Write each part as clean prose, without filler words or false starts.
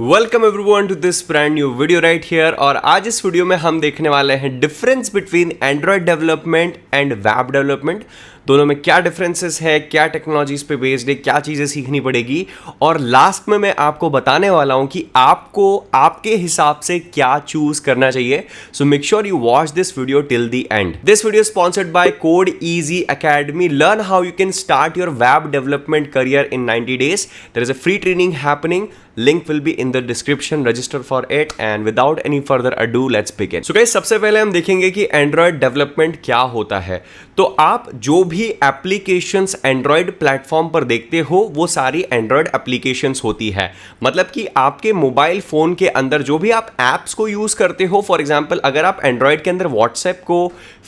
Welcome everyone to this brand new video right here. और आज इस वीडियो में हम देखने वाले हैं difference between Android development and web development. दोनों में क्या डिफरेंसेस है, क्या टेक्नोलॉजीज पे बेस्ड है, क्या चीज़ें सीखनी पड़ेगी, और लास्ट में मैं आपको बताने वाला हूं कि आपको आपके हिसाब से क्या चूज करना चाहिए। So make sure you watch this video till the end. This video sponsored by code easy academy. Learn how you can start your web development career in 90 days. There is a free training happening. Link will be in the description. Register for it. And without any further ado, let's begin. So guys, सबसे पहले हम देखेंगे कि Android development क्या होता है। तो आप जो भी एप्लीकेशंस एंड्रॉयड प्लेटफॉर्म पर देखते हो वो सारी एंड्रॉयड एप्लीकेशंस होती है। मतलब कि आपके मोबाइल फोन के अंदर जो भी आप एप्स को यूज करते हो, फॉर एग्जांपल अगर आप एंड्रॉयड के अंदर व्हाट्सएप को,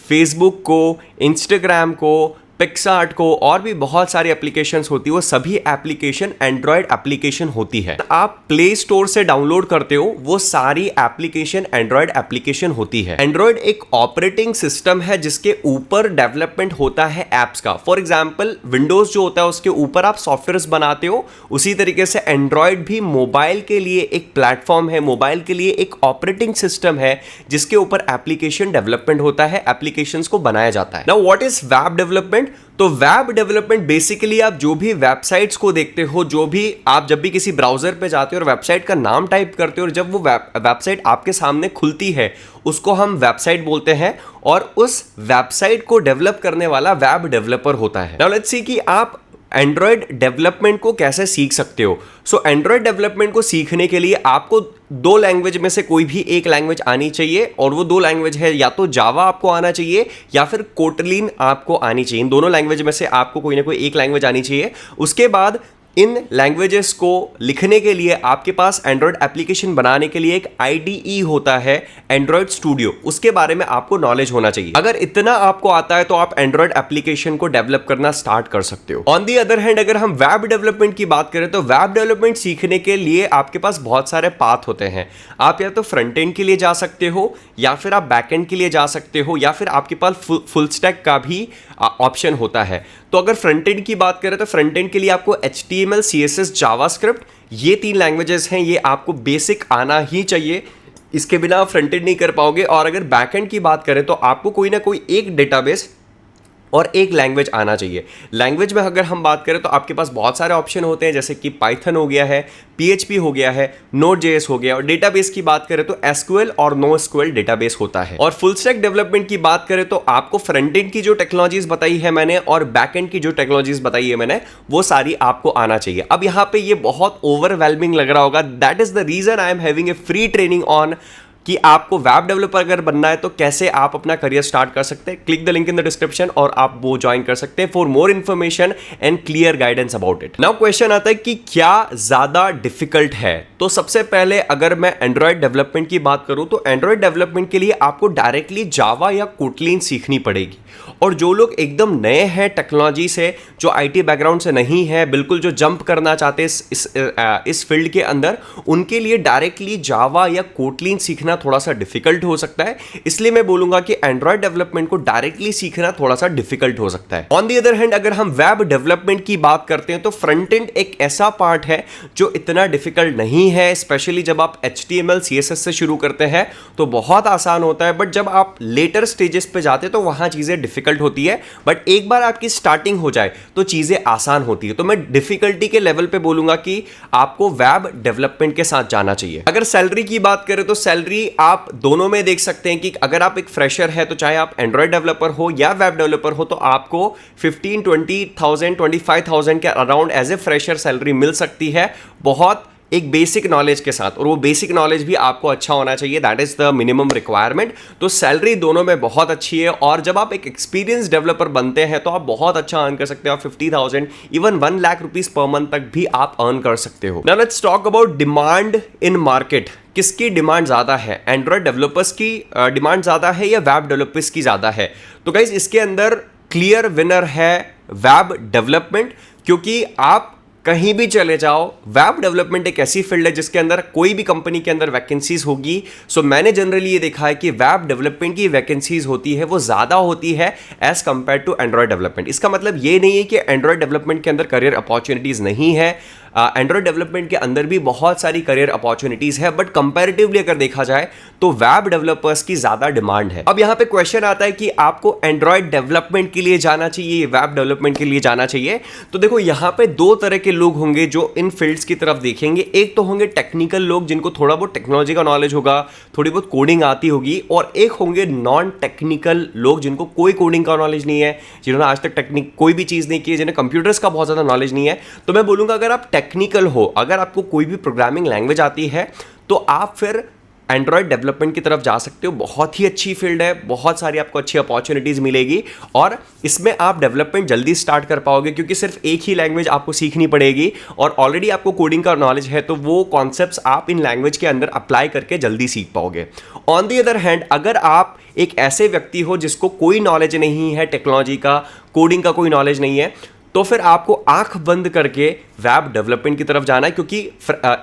फेसबुक को, इंस्टाग्राम को, पिक्सआर्ट को और भी बहुत सारी एप्लीकेशंस होती है, वो सभी एप्लीकेशन एंड्रॉयड एप्लीकेशन होती है। आप प्ले स्टोर से डाउनलोड करते हो वो सारी एप्लीकेशन एंड्रॉयड एप्लीकेशन होती है। एंड्रॉयड एक ऑपरेटिंग सिस्टम है जिसके ऊपर डेवलपमेंट होता है एप्स का। फॉर एग्जांपल विंडोज जो होता है उसके ऊपर आप सॉफ्टवेयर बनाते हो, उसी तरीके से एंड्रॉयड भी मोबाइल के लिए एक प्लेटफॉर्म है, मोबाइल के लिए एक ऑपरेटिंग सिस्टम है जिसके ऊपर एप्लीकेशन डेवलपमेंट होता है, एप्लीकेशंस को बनाया जाता है। Now what is web development? तो वेब डेवलपमेंट बेसिकली आप जो भी वेबसाइट्स को देखते हो, जो भी आप जब भी किसी ब्राउजर पे जाते हो और वेबसाइट का नाम टाइप करते हो और जब वो वेबसाइट आपके सामने खुलती है उसको हम वेबसाइट बोलते हैं, और उस वेबसाइट को डेवलप करने वाला वेब डेवलपर होता है। नाउ लेट्स सी कि आप एंड्रॉयड डेवलपमेंट को कैसे सीख सकते हो। सो एंड्रॉयड डेवलपमेंट को सीखने के लिए आपको दो लैंग्वेज में से कोई भी एक लैंग्वेज आनी चाहिए, और वो दो लैंग्वेज है या तो जावा आपको आना चाहिए या फिर कोटलिन आपको आनी चाहिए। इन दोनों लैंग्वेज में से आपको कोई ना कोई एक लैंग्वेज आनी चाहिए। उसके बाद इन लैंग्वेजेस को लिखने के लिए आपके पास एंड्रॉयड एप्लीकेशन बनाने के लिए एक आईडीई होता है, एंड्रॉयड स्टूडियो। उसके बारे में आपको नॉलेज होना चाहिए। अगर इतना आपको आता है तो आप एंड्रॉयड एप्लीकेशन को डेवलप करना स्टार्ट कर सकते हो। ऑन दी अदर हैंड अगर हम वेब डेवलपमेंट की बात करें तो वेब डेवलपमेंट सीखने के लिए आपके पास बहुत सारे पाथ होते हैं। आप या तो फ्रंट एंड के लिए जा सकते हो, या फिर आप बैक एंड के लिए जा सकते हो, या फिर आपके पास फुल स्टैक का भी ऑप्शन होता है। तो अगर फ्रंट एंड की बात करें तो फ्रंट एंड के लिए आपको HTML, CSS, जावास्क्रिप्ट, ये 3 लैंग्वेजेस हैं, ये आपको बेसिक आना ही चाहिए। इसके बिना आप फ्रंट एंड नहीं कर पाओगे। और अगर बैक एंड की बात करें तो आपको कोई ना कोई एक डेटाबेस और एक लैंग्वेज आना चाहिए। लैंग्वेज में अगर हम बात करें तो आपके पास बहुत सारे ऑप्शन होते हैं, जैसे कि पाइथन हो गया है, PHP हो गया है, Node.js हो गया। और डेटाबेस की बात करें तो SQL और NoSQL डेटाबेस होता है। और फुल स्टैक डेवलपमेंट की बात करें तो आपको फ्रंट एंड की जो टेक्नोलॉजीज बताई है मैंने और बैक एंड की जो टेक्नोलॉजीज बताई है मैंने, वो सारी आपको आना चाहिए। अब यहाँ पे ये बहुत ओवरवेलमिंग लग रहा होगा, that is the reason I am having a free training on कि आपको वेब डेवलपर अगर बनना है तो कैसे आप अपना करियर स्टार्ट कर सकते हैं। Click the link in the description और आप वो ज्वाइन कर सकते हैं for more information and clear guidance about it. Now question आता है कि क्या ज्यादा डिफिकल्ट है। तो सबसे पहले अगर मैं एंड्रॉयड डेवलपमेंट की बात करूं तो एंड्रॉयड डेवलपमेंट के लिए आपको डायरेक्टली जावा या कोटलिन सीखनी पड़ेगी। और जो लोग एकदम नए हैं टेक्नोलॉजी से, जो IT बैकग्राउंड से नहीं है, बिल्कुल जो जंप करना चाहते हैं इस फील्ड के अंदर, उनके लिए डायरेक्टली जावा या कोटलिन सीखना थोड़ा सा डिफिकल्ट हो सकता है। इसलिए मैं बोलूंगा कि एंड्रॉयड डेवलपमेंट को डायरेक्टली सीखना थोड़ा सा डिफिकल्ट हो सकता है। ऑन दी अदर हैंड अगर हम वेब डेवलपमेंट की बात करते हैं तो फ्रंट एंड एक ऐसा पार्ट है जो इतना डिफिकल्ट नहीं है। स्पेशली जब आप HTML, CSS से शुरू करते हैं तो बहुत आसान होता है, बट जब आप लेटर स्टेजेस पे जाते हैं तो वहां चीजें डिफिकल्ट होती है। बट एक बार आपकी स्टार्टिंग हो जाए तो चीजें आसान होती है। तो मैं डिफिकल्टी के लेवल पे बोलूंगा कि आपको वेब डेवलपमेंट के साथ जाना चाहिए। अगर सैलरी की बात करें तो सैलरी आप दोनों में देख सकते हैं कि अगर आप एक फ्रेशर है तो चाहे आप एंड्रॉयड डेवलपर हो या वेब डेवलपर हो तो आपको 15-20,000 25,000 के around as a fresher salary मिल सकती है, बहुत एक बेसिक नॉलेज के साथ। और वो बेसिक नॉलेज भी आपको अच्छा होना चाहिए, that is the minimum requirement. तो सैलरी दोनों में बहुत अच्छी है। और जब आप एक एक्सपीरियंस डेवलपर बनते हैं तो आप बहुत अच्छा अर्न कर सकते हो। 50,000 even 1 lakh rupees per month तक भी आप अर्न कर सकते हो। Now let's talk about demand in market. किसकी डिमांड ज्यादा है, एंड्रॉयड डेवलपर्स की डिमांड ज्यादा है या वेब डेवलपर्स की ज्यादा है? तो गाइस इसके अंदर क्लियर विनर है वेब डेवलपमेंट, क्योंकि आप कहीं भी चले जाओ, वेब डेवलपमेंट एक ऐसी फील्ड है जिसके अंदर कोई भी कंपनी के अंदर वैकेंसीज होगी। सो मैंने जनरली ये देखा है कि वेब डेवलपमेंट की वैकेंसीज होती है वो ज़्यादा होती है as compare to Android development. इसका मतलब ये नहीं है कि एंड्रॉयड डेवलपमेंट के अंदर करियर अपॉर्चुनिटीज़ नहीं है, एंड्रॉयड डेवलपमेंट के अंदर भी बहुत सारी करियर अपॉर्चुनिटीज़ है, बट कंपैरेटिवली अगर देखा जाए तो वेब डेवलपर्स की ज़्यादा डिमांड है। अब यहाँ पे क्वेश्चन आता है कि आपको एंड्रॉयड डेवलपमेंट के लिए जाना चाहिए, वेब डेवलपमेंट के लिए जाना चाहिए। तो देखो यहाँ पे दो तरह के लोग होंगे जो इन फील्ड्स की तरफ देखेंगे। एक तो होंगे टेक्निकल लोग जिनको थोड़ा बहुत टेक्नोलॉजी का नॉलेज होगा, थोड़ी बहुत कोडिंग आती होगी, और एक होंगे नॉन टेक्निकल लोग जिनको कोई कोडिंग का नॉलेज नहीं है, जिन्होंने आज तक टेक्निक कोई भी चीज़ नहीं की है, जिन्हें कंप्यूटर्स का बहुत ज़्यादा नॉलेज नहीं है। तो मैं बोलूँगा अगर आप टेक्निकल हो, अगर आपको कोई भी प्रोग्रामिंग लैंग्वेज आती है, तो आप फिर एंड्रॉयड डेवलपमेंट की तरफ जा सकते हो। बहुत ही अच्छी फील्ड है, बहुत सारी आपको अच्छी अपॉर्चुनिटीज़ मिलेगी और इसमें आप डेवलपमेंट जल्दी स्टार्ट कर पाओगे क्योंकि सिर्फ एक ही लैंग्वेज आपको सीखनी पड़ेगी और ऑलरेडी आपको कोडिंग का नॉलेज है, तो वो कॉन्सेप्ट्स आप इन लैंग्वेज के अंदर अप्लाई करके जल्दी सीख पाओगे। ऑन द अदर हैंड, अगर आप एक ऐसे व्यक्ति हो जिसको कोई नॉलेज नहीं है टेक्नोलॉजी का, कोडिंग का कोई नॉलेज नहीं है, तो फिर आपको आंख बंद करके वेब डेवलपमेंट की तरफ जाना है, क्योंकि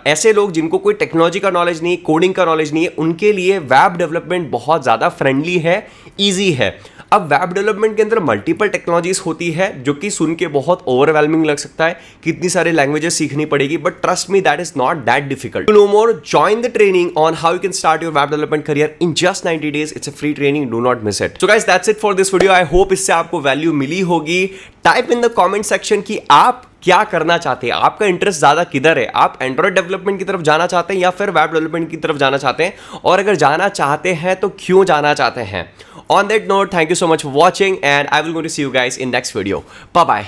ऐसे लोग जिनको कोई टेक्नोलॉजी का नॉलेज नहीं, कोडिंग का नॉलेज नहीं है, उनके लिए वेब डेवलपमेंट बहुत ज़्यादा फ्रेंडली है, ईजी है। अब वेब डेवलपमेंट के अंदर मल्टीपल टेक्नोलॉजीज होती है जो कि सुन के बहुत ओवरवेलमिंग लग सकता है, कितनी सारी लैंग्वेजेस सीखनी पड़ेगी, but trust me that is not that difficult. To know more, join the training on how you can start your web development career in just 90 days। It's a free training, do not miss it. So guys, that's it for this video. I hope इससे आपको value मिली होगी। Type in the comment section कि आप क्या करना चाहते हैं, आपका इंटरेस्ट ज्यादा किधर है, आप एंड्रॉयड डेवलपमेंट की तरफ जाना चाहते हैं या फिर वेब डेवलपमेंट की तरफ जाना चाहते हैं, और अगर जाना चाहते हैं तो क्यों जाना चाहते हैं। On that note, thank you so much for watching and I will go to see you guys in next video. Bye bye.